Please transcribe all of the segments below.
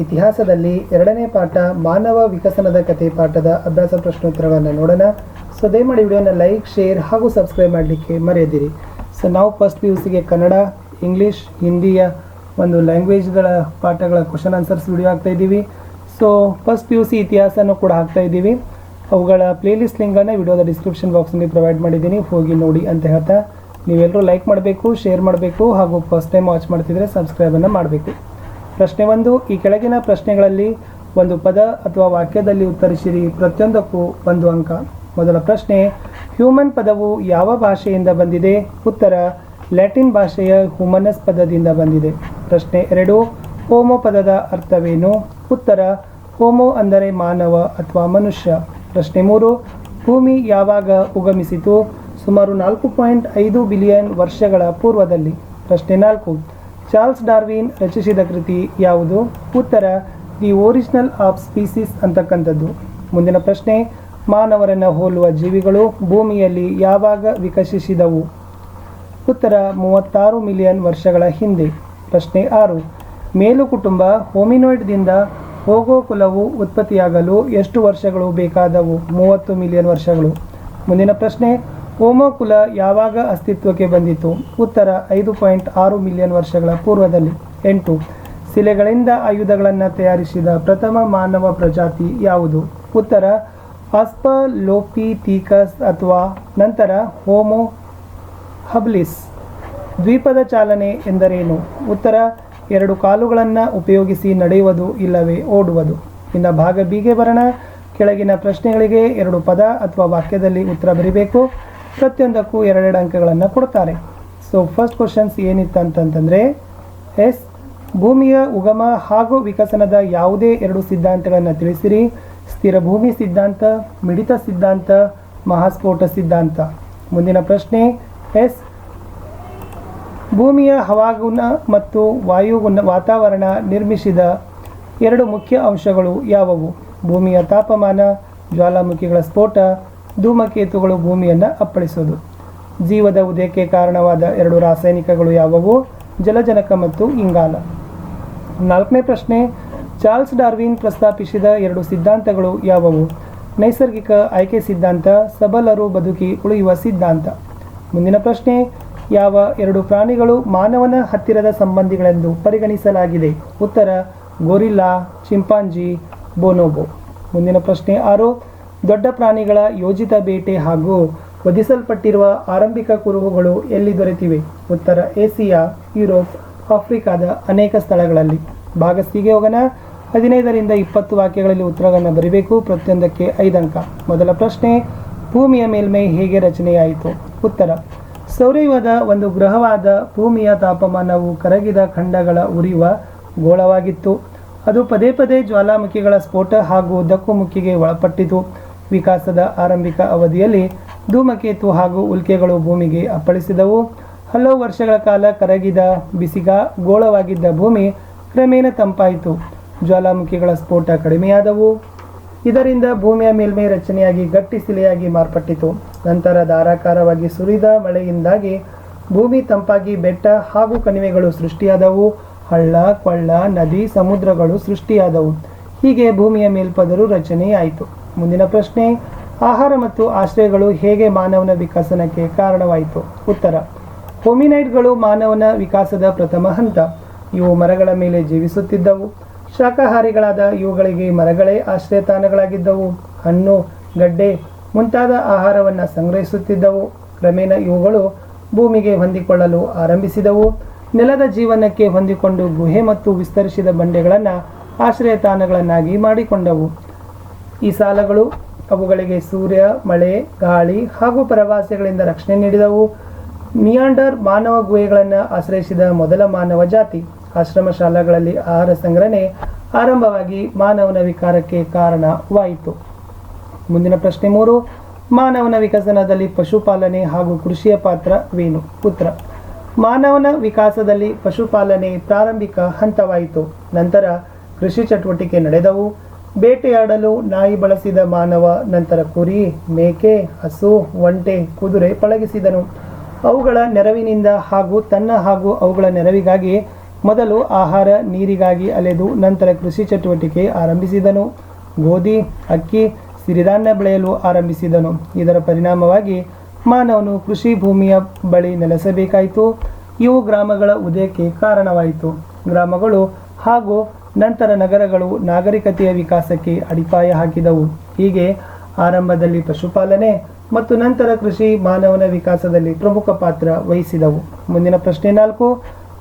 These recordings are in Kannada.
ಇತಿಹಾಸದಲ್ಲಿ ಎರಡನೇ ಪಾಠ ಮಾನವ ವಿಕಸನದ ಕಥೆ ಪಾಠದ ಅಭ್ಯಾಸ ಪ್ರಶ್ನೋತ್ತರಗಳನ್ನು ನೋಡೋಣ. ಸೊ ದಯಮಾಡಿ ವಿಡಿಯೋನ ಲೈಕ್, ಶೇರ್ ಹಾಗೂ ಸಬ್ಸ್ಕ್ರೈಬ್ ಮಾಡಲಿಕ್ಕೆ ಮರೆಯದಿರಿ. ಸೊ ನಾವು ಫಸ್ಟ್ PUCಗೆ ಕನ್ನಡ, ಇಂಗ್ಲೀಷ್, ಹಿಂದಿಯ ಒಂದು ಲ್ಯಾಂಗ್ವೇಜ್ಗಳ ಪಾಠಗಳ ಕ್ವಶನ್ ಆನ್ಸರ್ಸ್ ವಿಡಿಯೋ ಹಾಕ್ತಾ ಇದ್ದೀವಿ. ಸೊ ಫಸ್ಟ್ PUC ಇತಿಹಾಸನೂ ಕೂಡ ಹಾಕ್ತಾ ಇದ್ದೀವಿ. ಅವುಗಳ ಪ್ಲೇಲಿಸ್ಟ್ ಲಿಂಕನ್ನು ವಿಡಿಯೋದ ಡಿಸ್ಕ್ರಿಪ್ಷನ್ ಬಾಕ್ಸ್ನಲ್ಲಿ ಪ್ರೊವೈಡ್ ಮಾಡಿದ್ದೀನಿ, ಹೋಗಿ ನೋಡಿ ಅಂತ ಹೇಳ್ತಾ ನೀವೆಲ್ಲರೂ ಲೈಕ್ ಮಾಡಬೇಕು, ಶೇರ್ ಮಾಡಬೇಕು ಹಾಗೂ ಫಸ್ಟ್ ಟೈಮ್ ವಾಚ್ ಮಾಡ್ತಿದ್ರೆ ಸಬ್ಸ್ಕ್ರೈಬನ್ನು ಮಾಡಬೇಕು. ಪ್ರಶ್ನೆ 1, ಈ ಕೆಳಗಿನ ಪ್ರಶ್ನೆಗಳಲ್ಲಿ ಒಂದು ಪದ ಅಥವಾ ವಾಕ್ಯದಲ್ಲಿ ಉತ್ತರಿಸಿರಿ, ಪ್ರತಿಯೊಂದಕ್ಕೂ 1 ಅಂಕ. ಮೊದಲ ಪ್ರಶ್ನೆ, ಹ್ಯೂಮನ್ ಪದವು ಯಾವ ಭಾಷೆಯಿಂದ ಬಂದಿದೆ? ಉತ್ತರ, ಲ್ಯಾಟಿನ್ ಭಾಷೆಯ ಹ್ಯೂಮನಸ್ ಪದದಿಂದ ಬಂದಿದೆ. ಪ್ರಶ್ನೆ 2, ಹೋಮೋ ಪದದ ಅರ್ಥವೇನು? ಉತ್ತರ, ಹೋಮೋ ಅಂದರೆ ಮಾನವ ಅಥವಾ ಮನುಷ್ಯ. ಪ್ರಶ್ನೆ 3, ಭೂಮಿ ಯಾವಾಗ ಉಗಮಿಸಿತು? ಸುಮಾರು 4.5 ಬಿಲಿಯನ್ ವರ್ಷಗಳ ಪೂರ್ವದಲ್ಲಿ. ಪ್ರಶ್ನೆ 4, ಚಾರ್ಲ್ಸ್ ಡಾರ್ವಿನ್ ರಚಿಸಿದ ಕೃತಿ ಯಾವುದು? ಉತ್ತರ, ದಿ ಒರಿಜಿನಲ್ ಆಫ್ ಸ್ಪೀಸೀಸ್ ಅಂತಕ್ಕಂಥದ್ದು. ಮುಂದಿನ ಪ್ರಶ್ನೆ, ಮಾನವರನ್ನು ಹೋಲುವ ಜೀವಿಗಳು ಭೂಮಿಯಲ್ಲಿ ಯಾವಾಗ ವಿಕಸಿಸಿದವು? ಉತ್ತರ, 36 ಮಿಲಿಯನ್ ವರ್ಷಗಳ ಹಿಂದೆ. ಪ್ರಶ್ನೆ 6, ಮೇಲು ಕುಟುಂಬ ಹೋಮಿನೋಯ್ಡ್ದಿಂದ ಹೋಗೋ ಕುಲವು ಉತ್ಪತ್ತಿಯಾಗಲು ಎಷ್ಟು ವರ್ಷಗಳು ಬೇಕಾದವು? 30 ಮಿಲಿಯನ್ ವರ್ಷಗಳು. ಮುಂದಿನ ಪ್ರಶ್ನೆ, ಹೋಮೋ ಕುಲ ಯಾವಾಗ ಅಸ್ತಿತ್ವಕ್ಕೆ ಬಂದಿತು? ಉತ್ತರ, 5.6 ಮಿಲಿಯನ್ ವರ್ಷಗಳ ಪೂರ್ವದಲ್ಲಿ. 8, ಶಿಲೆಗಳಿಂದ ಆಯುಧಗಳನ್ನು ತಯಾರಿಸಿದ ಪ್ರಥಮ ಮಾನವ ಪ್ರಜಾತಿ ಯಾವುದು? ಉತ್ತರ, ಆಸ್ಟ್ರಲೋಪಿಥಿಕಸ್ ಅಥವಾ ನಂತರ ಹೋಮೋ ಹಬಿಲಿಸ್. ದ್ವಿಪದ ಚಾಲನೆ ಎಂದರೇನು? ಉತ್ತರ, 2 ಕಾಲುಗಳನ್ನು ಉಪಯೋಗಿಸಿ ನಡೆಯುವುದು ಇಲ್ಲವೇ ಓಡುವುದು. ಇನ್ನು ಭಾಗ ಬಿಗೆ ಬರೋಣ. ಕೆಳಗಿನ ಪ್ರಶ್ನೆಗಳಿಗೆ 2 ಪದ ಅಥವಾ ವಾಕ್ಯದಲ್ಲಿ ಉತ್ತರ ಬರೀಬೇಕು. ಪ್ರತಿಯೊಂದಕ್ಕೂ 2 ಅಂಕಗಳನ್ನು ಕೊಡ್ತಾರೆ. ಸೊ ಫಸ್ಟ್ ಕ್ವಶನ್ಸ್ ಏನಿತ್ತು ಅಂತಂತಂದರೆ, ಭೂಮಿಯ ಉಗಮ ಹಾಗೂ ವಿಕಸನದ ಯಾವುದೇ 2 ಸಿದ್ಧಾಂತಗಳನ್ನು ತಿಳಿಸಿರಿ. ಸ್ಥಿರ ಭೂಮಿ ಸಿದ್ಧಾಂತ, ಮಿಡಿತ ಸಿದ್ಧಾಂತ, ಮಹಾಸ್ಫೋಟ ಸಿದ್ಧಾಂತ. ಮುಂದಿನ ಪ್ರಶ್ನೆ, ಭೂಮಿಯ ಹವಾಗುಣ ಮತ್ತು ವಾಯುಗುಣ ವಾತಾವರಣ ನಿರ್ಮಿಸಿದ 2 ಮುಖ್ಯ ಅಂಶಗಳು ಯಾವುವು? ಭೂಮಿಯ ತಾಪಮಾನ, ಜ್ವಾಲಾಮುಖಿಗಳ ಸ್ಫೋಟ, ಧೂಮಕೇತುಗಳು ಭೂಮಿಯನ್ನು ಅಪ್ಪಳಿಸೋದು. ಜೀವದ ಉದಯಕ್ಕೆ ಕಾರಣವಾದ 2 ರಾಸಾಯನಿಕಗಳು ಯಾವುವು? ಜಲಜನಕ ಮತ್ತು ಇಂಗಾಲ. 4ನೇ ಪ್ರಶ್ನೆ, ಚಾರ್ಲ್ಸ್ ಡಾರ್ವಿನ್ ಪ್ರಸ್ತಾಪಿಸಿದ 2 ಸಿದ್ಧಾಂತಗಳು ಯಾವುವು? ನೈಸರ್ಗಿಕ ಆಯ್ಕೆ ಸಿದ್ಧಾಂತ, ಸಬಲರು ಬದುಕಿ ಉಳಿಯುವ ಸಿದ್ಧಾಂತ. ಮುಂದಿನ ಪ್ರಶ್ನೆ, ಯಾವ 2 ಪ್ರಾಣಿಗಳು ಮಾನವನ ಹತ್ತಿರದ ಸಂಬಂಧಿಗಳೆಂದು ಪರಿಗಣಿಸಲಾಗಿದೆ? ಉತ್ತರ, ಗೊರಿಲ್ಲಾ, ಚಿಂಪಾಂಜಿ, ಬೋನೋಬೋ. ಮುಂದಿನ ಪ್ರಶ್ನೆ 6, ದೊಡ್ಡ ಪ್ರಾಣಿಗಳ ಯೋಜಿತ ಬೇಟೆ ಹಾಗೂ ವಧಿಸಲ್ಪಟ್ಟಿರುವ ಆರಂಭಿಕ ಕುರುಹುಗಳು ಎಲ್ಲಿ ದೊರೆತಿವೆ? ಉತ್ತರ, ಏಸಿಯಾ, ಯುರೋಪ್, ಆಫ್ರಿಕಾದ ಅನೇಕ ಸ್ಥಳಗಳಲ್ಲಿ. ಭಾಗ ಸಿಗೆ ಹೋಗೋಣ. 15ರಿಂದ 20 ವಾಕ್ಯಗಳಲ್ಲಿ ಉತ್ತರಗಳನ್ನು ಬರೀಬೇಕು. ಪ್ರತಿಯೊಂದಕ್ಕೆ 5 ಅಂಕ. ಮೊದಲ ಪ್ರಶ್ನೆ, ಭೂಮಿಯ ಮೇಲ್ಮೈ ಹೇಗೆ ರಚನೆಯಾಯಿತು? ಉತ್ತರ, ಸೌರವ್ಯೂಹದ ಒಂದು ಗ್ರಹವಾದ ಭೂಮಿಯ ತಾಪಮಾನವು ಕರಗಿದ ಖಂಡಗಳ ಉರಿಯುವ ಗೋಳವಾಗಿತ್ತು. ಅದು ಪದೇ ಪದೇ ಜ್ವಾಲಾಮುಖಿಗಳ ಸ್ಫೋಟ ಹಾಗೂ ದಕ್ಕುಮುಕ್ಕಿಗೆ ಒಳಪಟ್ಟಿತು. ವಿಕಾಸದ ಆರಂಭಿಕ ಅವಧಿಯಲ್ಲಿ ಧೂಮಕೇತು ಹಾಗೂ ಉಲ್ಕೆಗಳು ಭೂಮಿಗೆ ಅಪ್ಪಳಿಸಿದವು. ಹಲವು ವರ್ಷಗಳ ಕಾಲ ಕರಗಿದ ಬಿಸಿಗ ಗೋಳವಾಗಿದ್ದ ಭೂಮಿ ಕ್ರಮೇಣ ತಂಪಾಯಿತು. ಜ್ವಾಲಾಮುಖಿಗಳ ಸ್ಫೋಟ ಕಡಿಮೆಯಾದವು. ಇದರಿಂದ ಭೂಮಿಯ ಮೇಲ್ಮೈ ರಚನೆಯಾಗಿ ಗಟ್ಟಿ ಶಿಲೆಯಾಗಿ ಮಾರ್ಪಟ್ಟಿತು. ನಂತರ ಧಾರಾಕಾರವಾಗಿ ಸುರಿದ ಮಳೆಯಿಂದಾಗಿ ಭೂಮಿ ತಂಪಾಗಿ ಬೆಟ್ಟ ಹಾಗೂ ಕಣಿವೆಗಳು ಸೃಷ್ಟಿಯಾದವು. ಹಳ್ಳ, ಕೊಳ್ಳ, ನದಿ, ಸಮುದ್ರಗಳು ಸೃಷ್ಟಿಯಾದವು. ಹೀಗೆ ಭೂಮಿಯ ಮೇಲ್ಪದರು ರಚನೆಯಾಯಿತು. ಮುಂದಿನ ಪ್ರಶ್ನೆ, ಆಹಾರ ಮತ್ತು ಆಶ್ರಯಗಳು ಹೇಗೆ ಮಾನವನ ವಿಕಾಸನಕ್ಕೆ ಕಾರಣವಾಯಿತು? ಉತ್ತರ, ಹೋಮಿನೈಡ್ಗಳು ಮಾನವನ ವಿಕಾಸದ ಪ್ರಥಮ ಹಂತ. ಇವು ಮರಗಳ ಮೇಲೆ ಜೀವಿಸುತ್ತಿದ್ದವು. ಶಾಕಾಹಾರಿಗಳಾದ ಇವುಗಳಿಗೆ ಮರಗಳೇ ಆಶ್ರಯ ತಾಣಗಳಾಗಿದ್ದವು. ಹಣ್ಣು, ಗಡ್ಡೆ ಮುಂತಾದ ಆಹಾರವನ್ನು ಸಂಗ್ರಹಿಸುತ್ತಿದ್ದವು. ಕ್ರಮೇಣ ಇವುಗಳು ಭೂಮಿಗೆ ಹೊಂದಿಕೊಳ್ಳಲು ಆರಂಭಿಸಿದವು. ನೆಲದ ಜೀವನಕ್ಕೆ ಹೊಂದಿಕೊಂಡು ಗುಹೆ ಮತ್ತು ವಿಸ್ತರಿಸಿದ ಬಂಡೆಗಳನ್ನು ಆಶ್ರಯ ತಾಣಗಳನ್ನಾಗಿ ಮಾಡಿಕೊಂಡವು. ಈ ಸಾಲಗಳು ಅವುಗಳಿಗೆ ಸೂರ್ಯ, ಮಳೆ, ಗಾಳಿ ಹಾಗೂ ಪ್ರವಾಸಗಳಿಂದ ರಕ್ಷಣೆ ನೀಡಿದವು. ನಿಯಾಂಡರ್ ಮಾನವ ಗುಹೆಗಳನ್ನು ಆಶ್ರಯಿಸಿದ ಮೊದಲ ಮಾನವ ಜಾತಿ. ಆಶ್ರಮ ಶಾಲೆಗಳಲ್ಲಿ ಆಹಾರ ಸಂಗ್ರಹಣೆ ಆರಂಭವಾಗಿ ಮಾನವನ ವಿಕಾರಕ್ಕೆ ಕಾರಣವಾಯಿತು. ಮುಂದಿನ ಪ್ರಶ್ನೆ 3, ಮಾನವನ ವಿಕಸನದಲ್ಲಿ ಪಶುಪಾಲನೆ ಹಾಗೂ ಕೃಷಿಯ ಪಾತ್ರವೇನು? ಉತ್ತರ, ಮಾನವನ ವಿಕಾಸದಲ್ಲಿ ಪಶುಪಾಲನೆ ಪ್ರಾರಂಭಿಕ ಹಂತವಾಯಿತು. ನಂತರ ಕೃಷಿ ಚಟುವಟಿಕೆ ನಡೆದವು. ಬೇಟೆಯಾಡಲು ನಾಯಿ ಬಳಸಿದ ಮಾನವ ನಂತರ ಕುರಿ, ಮೇಕೆ, ಹಸು, ಒಂಟೆ, ಕುದುರೆ ಪಳಗಿಸಿದನು. ಅವುಗಳ ನೆರವಿನಿಂದ ಹಾಗೂ ತನ್ನ ಹಾಗೂ ಅವುಗಳ ನೆರವಿಗಾಗಿ ಮೊದಲು ಆಹಾರ ನೀರಿಗಾಗಿ ಅಲೆದು ನಂತರ ಕೃಷಿ ಚಟುವಟಿಕೆ ಆರಂಭಿಸಿದನು. ಗೋಧಿ, ಅಕ್ಕಿ, ಸಿರಿಧಾನ್ಯ ಬೆಳೆಯಲು ಆರಂಭಿಸಿದನು. ಇದರ ಪರಿಣಾಮವಾಗಿ ಮಾನವನು ಕೃಷಿ ಭೂಮಿಯ ಬಳಿ ನೆಲೆಸಬೇಕಾಯಿತು. ಇವು ಗ್ರಾಮಗಳ ಉದಯಕ್ಕೆ ಕಾರಣವಾಯಿತು. ಗ್ರಾಮಗಳು ಹಾಗೂ ನಂತರ ನಗರಗಳು ನಾಗರಿಕತೆಯ ವಿಕಾಸಕ್ಕೆ ಅಡಿಪಾಯ ಹಾಕಿದವು. ಹೀಗೆ ಆರಂಭದಲ್ಲಿ ಪಶುಪಾಲನೆ ಮತ್ತು ನಂತರ ಕೃಷಿ ಮಾನವನ ವಿಕಾಸದಲ್ಲಿ ಪ್ರಮುಖ ಪಾತ್ರ ವಹಿಸಿದವು. ಮುಂದಿನ ಪ್ರಶ್ನೆ 4.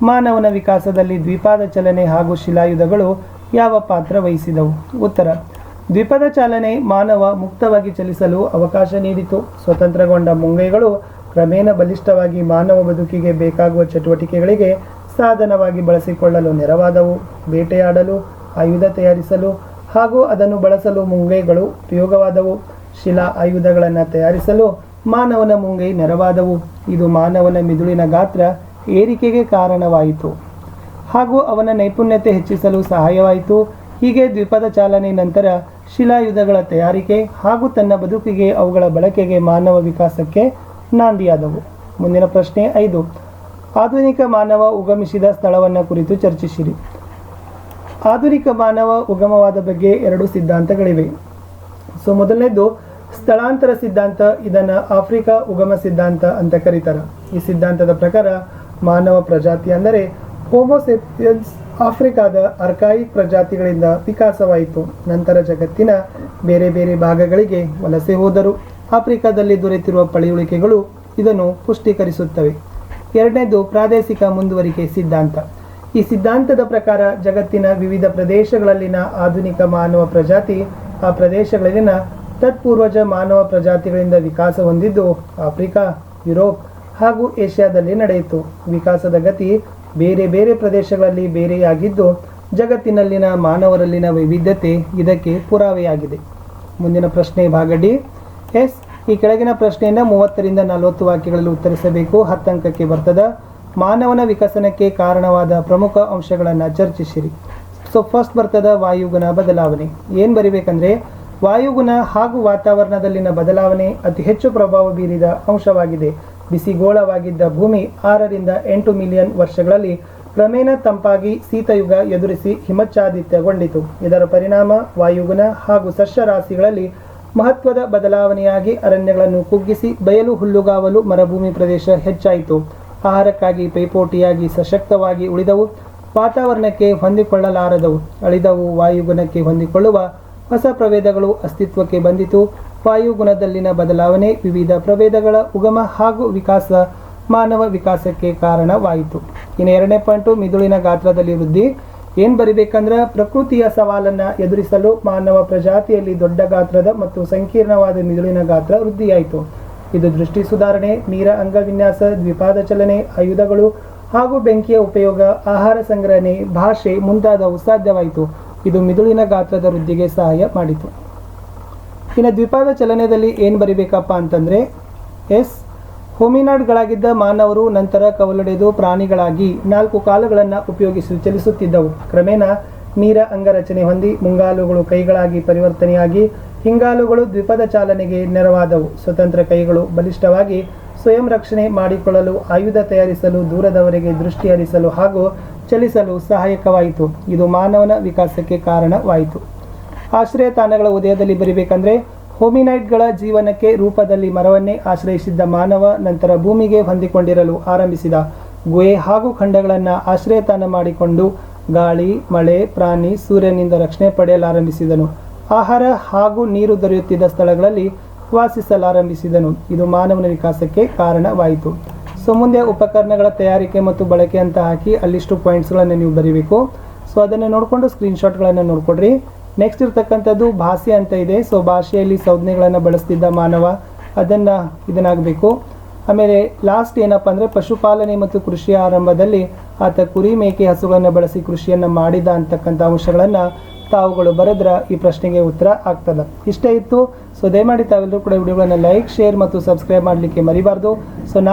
ಮಾನವನ ವಿಕಾಸದಲ್ಲಿ ದ್ವಿಪಾದ ಚಲನೆ ಹಾಗೂ ಶಿಲಾಯುಧಗಳು ಯಾವ ಪಾತ್ರ ವಹಿಸಿದವು? ಉತ್ತರ: ದ್ವಿಪದ ಚಾಲನೆ ಮಾನವ ಮುಕ್ತವಾಗಿ ಚಲಿಸಲು ಅವಕಾಶ ನೀಡಿತು. ಸ್ವತಂತ್ರಗೊಂಡ ಮುಂಗೈಗಳು ಕ್ರಮೇಣ ಬಲಿಷ್ಠವಾಗಿ ಮಾನವ ಬದುಕಿಗೆ ಬೇಕಾಗುವ ಚಟುವಟಿಕೆಗಳಿಗೆ ಸಾಧನವಾಗಿ ಬಳಸಿಕೊಳ್ಳಲು ನೆರವಾದವು. ಬೇಟೆಯಾಡಲು, ಆಯುಧ ತಯಾರಿಸಲು ಹಾಗೂ ಅದನ್ನು ಬಳಸಲು ಮುಂಗೈಗಳು ಉಪಯೋಗವಾದವು. ಶಿಲಾ ಆಯುಧಗಳನ್ನು ತಯಾರಿಸಲು ಮಾನವನ ಮುಂಗೈ ನೆರವಾದವು. ಇದು ಮಾನವನ ಮಿದುಳಿನ ಗಾತ್ರ ಏರಿಕೆಗೆ ಕಾರಣವಾಯಿತು ಹಾಗೂ ಅವನ ನೈಪುಣ್ಯತೆ ಹೆಚ್ಚಿಸಲು ಸಹಾಯವಾಯಿತು. ಹೀಗೆ ದ್ವಿಪದ ಚಾಲನೆ ನಂತರ ಶಿಲಾಯುಧಗಳ ತಯಾರಿಕೆ ಹಾಗೂ ತನ್ನ ಬದುಕಿಗೆ ಅವುಗಳ ಬಳಕೆಗೆ ಮಾನವ ವಿಕಾಸಕ್ಕೆ ನಾಂದಿಯಾದವು. ಮುಂದಿನ ಪ್ರಶ್ನೆ 5. ಆಧುನಿಕ ಮಾನವ ಉಗಮಿಸಿದ ಸ್ಥಳವನ್ನು ಕುರಿತು ಚರ್ಚಿಸಿರಿ. ಆಧುನಿಕ ಮಾನವ ಉಗಮವಾದ ಬಗ್ಗೆ 2 ಸಿದ್ಧಾಂತಗಳಿವೆ. ಮೊದಲನೇದು ಸ್ಥಳಾಂತರ ಸಿದ್ಧಾಂತ. ಇದನ್ನು ಆಫ್ರಿಕಾ ಉಗಮ ಸಿದ್ಧಾಂತ ಅಂತ ಕರೀತಾರೆ. ಈ ಸಿದ್ಧಾಂತದ ಪ್ರಕಾರ ಮಾನವ ಪ್ರಜಾತಿ ಅಂದರೆ ಹೋಮೋಸೆಪಿಯನ್ಸ್ ಆಫ್ರಿಕಾದ ಅರ್ಕಾಯಿಕ್ ಪ್ರಜಾತಿಗಳಿಂದ ವಿಕಾಸವಾಯಿತು. ನಂತರ ಜಗತ್ತಿನ ಬೇರೆ ಬೇರೆ ಭಾಗಗಳಿಗೆ ವಲಸೆ ಹೋದರು. ಆಫ್ರಿಕಾದಲ್ಲಿ ದೊರೆತಿರುವ ಪಳೆಯುಳಿಕೆಗಳು ಇದನ್ನು ಪುಷ್ಟೀಕರಿಸುತ್ತವೆ. ಎರಡನೇದು ಪ್ರಾದೇಶಿಕ ಮುಂದುವರಿಕೆ ಸಿದ್ಧಾಂತ. ಈ ಸಿದ್ಧಾಂತದ ಪ್ರಕಾರ ಜಗತ್ತಿನ ವಿವಿಧ ಪ್ರದೇಶಗಳಲ್ಲಿನ ಆಧುನಿಕ ಮಾನವ ಪ್ರಜಾತಿ ಆ ಪ್ರದೇಶಗಳಲ್ಲಿನ ತತ್ಪೂರ್ವಜ ಮಾನವ ಪ್ರಜಾತಿಗಳಿಂದ ವಿಕಾಸ ಹೊಂದಿದ್ದು ಆಫ್ರಿಕಾ, ಯುರೋಪ್ ಹಾಗೂ ಏಷ್ಯಾದಲ್ಲಿ ನಡೆಯಿತು. ವಿಕಾಸದ ಗತಿ ಬೇರೆ ಬೇರೆ ಪ್ರದೇಶಗಳಲ್ಲಿ ಬೇರೆಯಾಗಿದ್ದು ಜಗತ್ತಿನಲ್ಲಿನ ಮಾನವರಲ್ಲಿನ ವೈವಿಧ್ಯತೆ ಇದಕ್ಕೆ ಪುರಾವೆಯಾಗಿದೆ. ಮುಂದಿನ ಪ್ರಶ್ನೆ ಭಾಗ ಡಿ. ಈ ಕೆಳಗಿನ ಪ್ರಶ್ನೆಯನ್ನು 30ರಿಂದ 40 ವಾಕ್ಯಗಳಲ್ಲಿ ಉತ್ತರಿಸಬೇಕು. 10 ಅಂಕಕ್ಕೆ ಬರ್ತದೆ. ಮಾನವನ ವಿಕಸನಕ್ಕೆ ಕಾರಣವಾದ ಪ್ರಮುಖ ಅಂಶಗಳನ್ನು ಚರ್ಚಿಸಿರಿ. ಫಸ್ಟ್ ಬರ್ತದ ವಾಯುಗುಣ ಬದಲಾವಣೆ. ಏನು ಬರಿಬೇಕಂದ್ರೆ, ವಾಯುಗುಣ ಹಾಗೂ ವಾತಾವರಣದಲ್ಲಿನ ಬದಲಾವಣೆ ಅತಿ ಹೆಚ್ಚು ಪ್ರಭಾವ ಬೀರಿದ ಅಂಶವಾಗಿದೆ. ಬಿಸಿಗೋಳವಾಗಿದ್ದ ಭೂಮಿ 6ರಿಂದ 8 ಮಿಲಿಯನ್ ವರ್ಷಗಳಲ್ಲಿ ಕ್ರಮೇಣ ತಂಪಾಗಿ ಶೀತಯುಗ ಎದುರಿಸಿ ಹಿಮಚ್ಛಾದಿತ್ಯಗೊಂಡಿತು. ಇದರ ಪರಿಣಾಮ ವಾಯುಗುಣ ಹಾಗೂ ಸಸ್ಯರಾಶಿಗಳಲ್ಲಿ ಮಹತ್ವದ ಬದಲಾವಣೆಯಾಗಿ ಅರಣ್ಯಗಳನ್ನು ಕುಗ್ಗಿಸಿ ಬಯಲು ಹುಲ್ಲುಗಾವಲು ಮರುಭೂಮಿ ಪ್ರದೇಶ ಹೆಚ್ಚಾಯಿತು. ಆಹಾರಕ್ಕಾಗಿ ಪೈಪೋಟಿಯಾಗಿ ಸಶಕ್ತವಾಗಿ ಉಳಿದವು. ವಾತಾವರಣಕ್ಕೆ ಹೊಂದಿಕೊಳ್ಳಲಾರದವು ಅಳಿದವು. ವಾಯುಗುಣಕ್ಕೆ ಹೊಂದಿಕೊಳ್ಳುವ ಹೊಸ ಪ್ರಭೇದಗಳು ಅಸ್ತಿತ್ವಕ್ಕೆ ಬಂದಿತು. ವಾಯುಗುಣದಲ್ಲಿನ ಬದಲಾವಣೆ ವಿವಿಧ ಪ್ರಭೇದಗಳ ಉಗಮ ಹಾಗೂ ವಿಕಾಸ ಮಾನವ ವಿಕಾಸಕ್ಕೆ ಕಾರಣವಾಯಿತು. ಇನ್ನು 2ನೇ ಪಾಯಿಂಟು ಮಿದುಳಿನ ಗಾತ್ರದಲ್ಲಿ ವೃದ್ಧಿ. ಏನು ಬರಿಬೇಕಂದ್ರೆ, ಪ್ರಕೃತಿಯ ಸವಾಲನ್ನು ಎದುರಿಸಲು ಮಾನವ ಪ್ರಜಾತಿಯಲ್ಲಿ ದೊಡ್ಡ ಗಾತ್ರದ ಮತ್ತು ಸಂಕೀರ್ಣವಾದ ಮಿದುಳಿನ ಗಾತ್ರ ವೃದ್ಧಿಯಾಯಿತು. ಇದು ದೃಷ್ಟಿ ಸುಧಾರಣೆ, ನೇರ ಅಂಗವಿನ್ಯಾಸ, ದ್ವಿಪಾದ ಚಲನೆ, ಆಯುಧಗಳು ಹಾಗೂ ಬೆಂಕಿಯ ಉಪಯೋಗ, ಆಹಾರ ಸಂಗ್ರಹಣೆ, ಭಾಷೆ ಮುಂತಾದವು ಸಾಧ್ಯವಾಯಿತು. ಇದು ಮಿದುಳಿನ ಗಾತ್ರದ ವೃದ್ಧಿಗೆ ಸಹಾಯ ಮಾಡಿತು. ಇನ್ನು ದ್ವಿಪಾದ ಚಲನೆಯಲ್ಲಿ ಏನು ಬರಿಬೇಕಪ್ಪ ಅಂತಂದರೆ, ಹೋಮಿನಾಯ್ಡ್ಗಳಾಗಿದ್ದ ಮಾನವರು ನಂತರ ಕವಲೊಡೆದು ಪ್ರಾಣಿಗಳಾಗಿ 4 ಕಾಲುಗಳನ್ನು ಉಪಯೋಗಿಸಿ ಚಲಿಸುತ್ತಿದ್ದವು. ಕ್ರಮೇಣ ನೇರ ಅಂಗರಚನೆ ಹೊಂದಿ ಮುಂಗಾಲುಗಳು ಕೈಗಳಾಗಿ ಪರಿವರ್ತನೆಯಾಗಿ ಹಿಂಗಾಲುಗಳು ದ್ವಿಪದ ಚಾಲನೆಗೆ ನೆರವಾದವು. ಸ್ವತಂತ್ರ ಕೈಗಳು ಬಲಿಷ್ಠವಾಗಿ ಸ್ವಯಂ ರಕ್ಷಣೆ ಮಾಡಿಕೊಳ್ಳಲು, ಆಯುಧ ತಯಾರಿಸಲು, ದೂರದವರೆಗೆ ದೃಷ್ಟಿ ಹರಿಸಲು ಹಾಗೂ ಚಲಿಸಲು ಸಹಾಯಕವಾಯಿತು. ಇದು ಮಾನವನ ವಿಕಾಸಕ್ಕೆ ಕಾರಣವಾಯಿತು. ಆಶ್ರಯ ತಾಣಗಳ ಉದಯದಲ್ಲಿ ಬರಿಬೇಕಂದ್ರೆ, ಹೋಮಿನೈಡ್ಗಳ ಜೀವನಕ್ಕೆ ರೂಪದಲ್ಲಿ ಮರವನ್ನೇ ಆಶ್ರಯಿಸಿದ್ದ ಮಾನವ ನಂತರ ಭೂಮಿಗೆ ಹೊಂದಿಕೊಂಡಿರಲು ಆರಂಭಿಸಿದ. ಗುಹೆ ಹಾಗೂ ಖಂಡಗಳನ್ನು ಆಶ್ರಯ ತಾಣ ಮಾಡಿಕೊಂಡು ಗಾಳಿ, ಮಳೆ, ಪ್ರಾಣಿ, ಸೂರ್ಯನಿಂದ ರಕ್ಷಣೆ ಪಡೆಯಲಾರಂಭಿಸಿದನು. ಆಹಾರ ಹಾಗೂ ನೀರು ದೊರೆಯುತ್ತಿದ್ದ ಸ್ಥಳಗಳಲ್ಲಿ ವಾಸಿಸಲಾರಂಭಿಸಿದನು. ಇದು ಮಾನವನ ವಿಕಾಸಕ್ಕೆ ಕಾರಣವಾಯಿತು. ಮುಂದೆ ಉಪಕರಣಗಳ ತಯಾರಿಕೆ ಮತ್ತು ಬಳಕೆ ಅಂತ ಹಾಕಿ ಅಲ್ಲಿಷ್ಟು ಪಾಯಿಂಟ್ಸ್ಗಳನ್ನು ನೀವು ಬರೀಬೇಕು. ಅದನ್ನು ನೋಡಿಕೊಂಡು ಸ್ಕ್ರೀನ್ಶಾಟ್ಗಳನ್ನು ನೋಡ್ಕೊಡ್ರಿ. ನೆಕ್ಸ್ಟ್ ಇರ್ತಕ್ಕಂಥದ್ದು ಭಾಷೆ ಅಂತ ಇದೆ. ಭಾಷೆಯಲ್ಲಿ ಸಂಜ್ಞೆಗಳನ್ನು ಬಳಸ್ತಿದ್ದ ಮಾನವ, ಇದನ್ನಾಗಬೇಕು. ಆಮೇಲೆ ಲಾಸ್ಟ್ ಏನಪ್ಪ ಅಂದರೆ, ಪಶುಪಾಲನೆ ಮತ್ತು ಕೃಷಿಯ ಆರಂಭದಲ್ಲಿ ಆತ ಕುರಿ, ಮೇಕೆ, ಹಸುಗಳನ್ನು ಬಳಸಿ ಕೃಷಿಯನ್ನು ಮಾಡಿದ ಅಂತಕ್ಕಂಥ ಅಂಶಗಳನ್ನು ತಾವುಗಳು ಬರೆದ್ರೆ ಈ ಪ್ರಶ್ನೆಗೆ ಉತ್ತರ ಆಗ್ತದೆ. ಇಷ್ಟೇ ಇತ್ತು. ದಯಮಾಡಿ ತಾವೆಲ್ಲರೂ ಕೂಡ ವಿಡಿಯೋಗಳನ್ನು ಲೈಕ್, ಶೇರ್ ಮತ್ತು ಸಬ್ಸ್ಕ್ರೈಬ್ ಮಾಡಲಿಕ್ಕೆ ಮರಿಬಾರ್ದು.